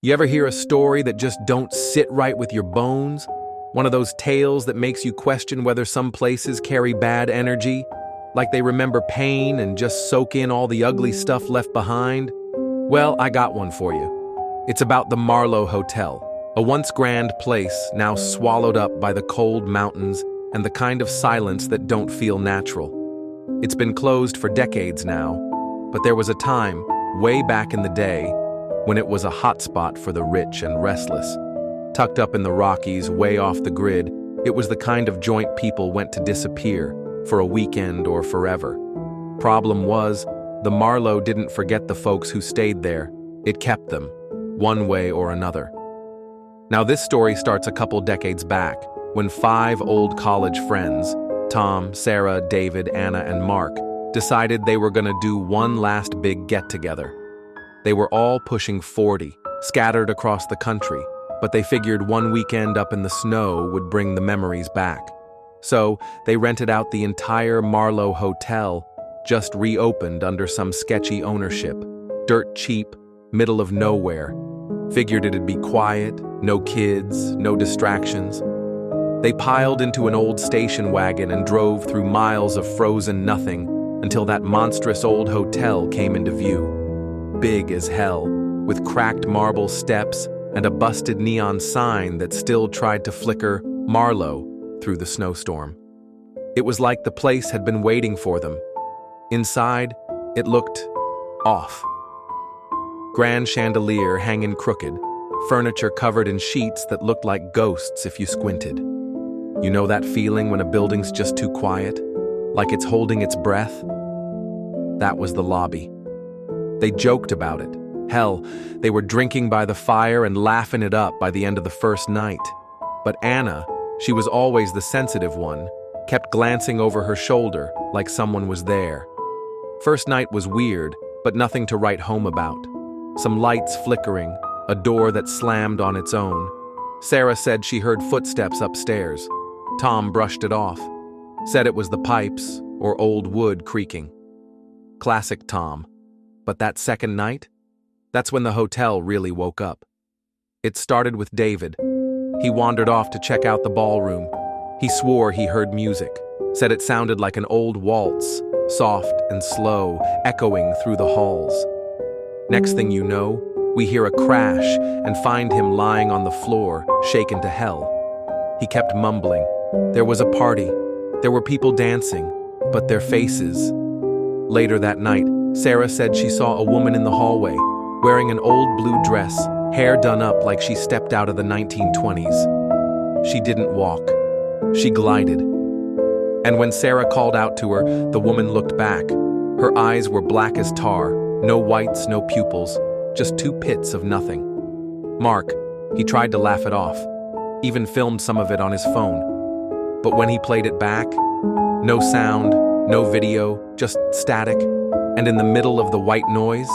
You ever hear a story that just don't sit right with your bones? One of those tales that makes you question whether some places carry bad energy, like they remember pain and just soak in all the ugly stuff left behind? Well, I got one for you. It's about the Marlowe Hotel, a once grand place now swallowed up by the cold mountains and the kind of silence that don't feel natural. It's been closed for decades now, but there was a time, way back in the day, when it was a hotspot for the rich and restless. Tucked up in the Rockies, way off the grid, it was the kind of joint people went to disappear for a weekend or forever. Problem was, the Marlowe didn't forget the folks who stayed there. It kept them, one way or another. Now this story starts a couple decades back, when 5 old college friends, Tom, Sarah, David, Anna, and Mark, decided they were going to do one last big get-together. They were all pushing 40, scattered across the country, but they figured one weekend up in the snow would bring the memories back. So they rented out the entire Marlowe Hotel, just reopened under some sketchy ownership, dirt cheap, middle of nowhere. Figured it'd be quiet, no kids, no distractions. They piled into an old station wagon and drove through miles of frozen nothing until that monstrous old hotel came into view. Big as hell, with cracked marble steps and a busted neon sign that still tried to flicker Marlowe through the snowstorm. It was like the place had been waiting for them. Inside, it looked off. Grand chandelier hanging crooked, furniture covered in sheets that looked like ghosts if you squinted. You know that feeling when a building's just too quiet, like it's holding its breath? That was the lobby. They joked about it. Hell, they were drinking by the fire and laughing it up by the end of the first night. But Anna, she was always the sensitive one, kept glancing over her shoulder like someone was there. First night was weird, but nothing to write home about. Some lights flickering, a door that slammed on its own. Sarah said she heard footsteps upstairs. Tom brushed it off, said it was the pipes or old wood creaking. Classic Tom. But that second night? That's when the hotel really woke up. It started with David. He wandered off to check out the ballroom. He swore he heard music, said it sounded like an old waltz, soft and slow, echoing through the halls. Next thing you know, we hear a crash and find him lying on the floor, shaken to hell. He kept mumbling. There was a party. There were people dancing, but their faces. Later that night, Sarah said she saw a woman in the hallway, wearing an old blue dress, hair done up like she stepped out of the 1920s. She didn't walk. She glided. And when Sarah called out to her, the woman looked back. Her eyes were black as tar, no whites, no pupils, just 2 pits of nothing. Mark, he tried to laugh it off, even filmed some of it on his phone. But when he played it back, no sound, no video, just static, and in the middle of the white noise,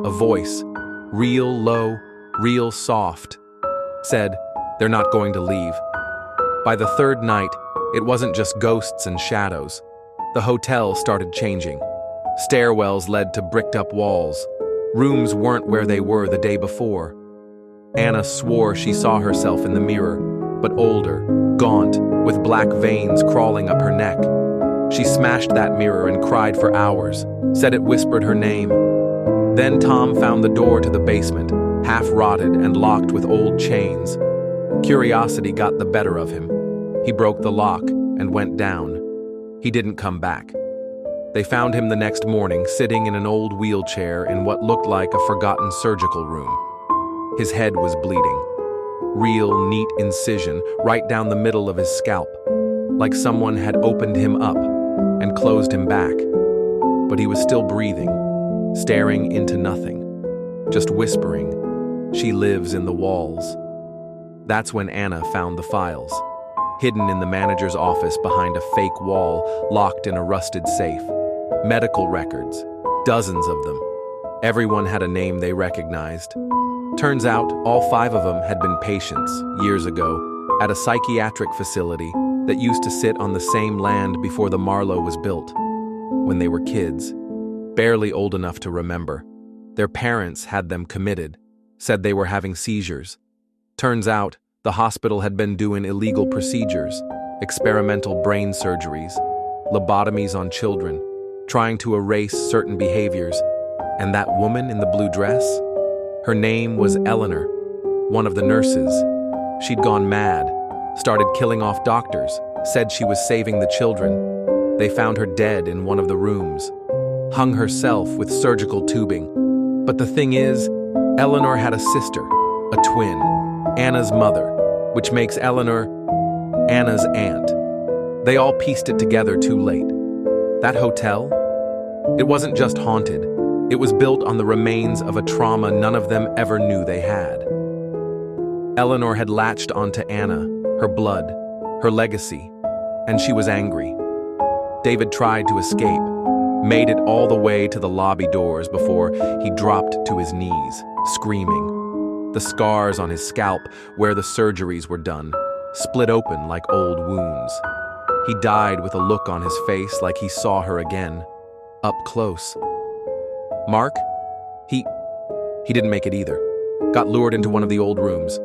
a voice, real low, real soft, said, "They're not going to leave." By the third night, it wasn't just ghosts and shadows. The hotel started changing. Stairwells led to bricked-up walls. Rooms weren't where they were the day before. Anna swore she saw herself in the mirror, but older, gaunt, with black veins crawling up her neck. She smashed that mirror and cried for hours, said it whispered her name. Then Tom found the door to the basement, half-rotted and locked with old chains. Curiosity got the better of him. He broke the lock and went down. He didn't come back. They found him the next morning sitting in an old wheelchair in what looked like a forgotten surgical room. His head was bleeding. Real, neat incision right down the middle of his scalp, like someone had opened him up and closed him back. But he was still breathing, staring into nothing, just whispering, "She lives in the walls." That's when Anna found the files, hidden in the manager's office behind a fake wall locked in a rusted safe. Medical records, dozens of them. Everyone had a name they recognized. Turns out, all 5 of them had been patients, years ago, at a psychiatric facility that used to sit on the same land before the Marlowe was built. When they were kids, barely old enough to remember, their parents had them committed, said they were having seizures. Turns out, the hospital had been doing illegal procedures, experimental brain surgeries, lobotomies on children, trying to erase certain behaviors. And that woman in the blue dress? Her name was Eleanor, one of the nurses. She'd gone mad, started killing off doctors, said she was saving the children. They found her dead in one of the rooms, hung herself with surgical tubing. But the thing is, Eleanor had a sister, a twin, Anna's mother, which makes Eleanor Anna's aunt. They all pieced it together too late. That hotel? It wasn't just haunted. It was built on the remains of a trauma none of them ever knew they had. Eleanor had latched onto Anna, her blood, her legacy, and she was angry. David tried to escape, made it all the way to the lobby doors before he dropped to his knees, screaming. The scars on his scalp, where the surgeries were done, split open like old wounds. He died with a look on his face like he saw her again, up close. Mark? He didn't make it either. Got lured into one of the old rooms.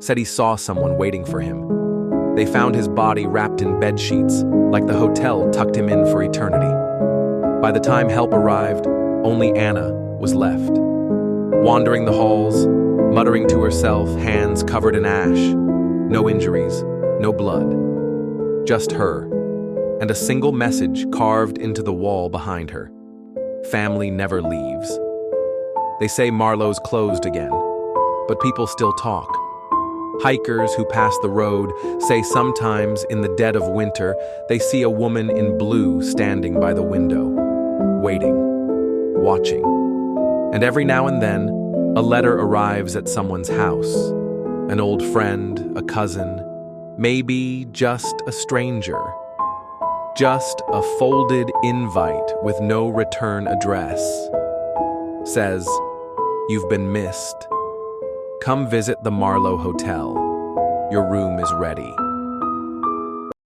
Said he saw someone waiting for him. They found his body wrapped in bed sheets, like the hotel tucked him in for eternity. By the time help arrived, only Anna was left. Wandering the halls, muttering to herself, hands covered in ash. No injuries, no blood. Just her, and a single message carved into the wall behind her. Family never leaves. They say Marlowe's closed again, but people still talk. Hikers who pass the road say sometimes in the dead of winter they see a woman in blue standing by the window, waiting, watching. And every now and then, a letter arrives at someone's house. An old friend, a cousin, maybe just a stranger. Just a folded invite with no return address. Says, "You've been missed. Come visit the Marlowe Hotel. Your room is ready."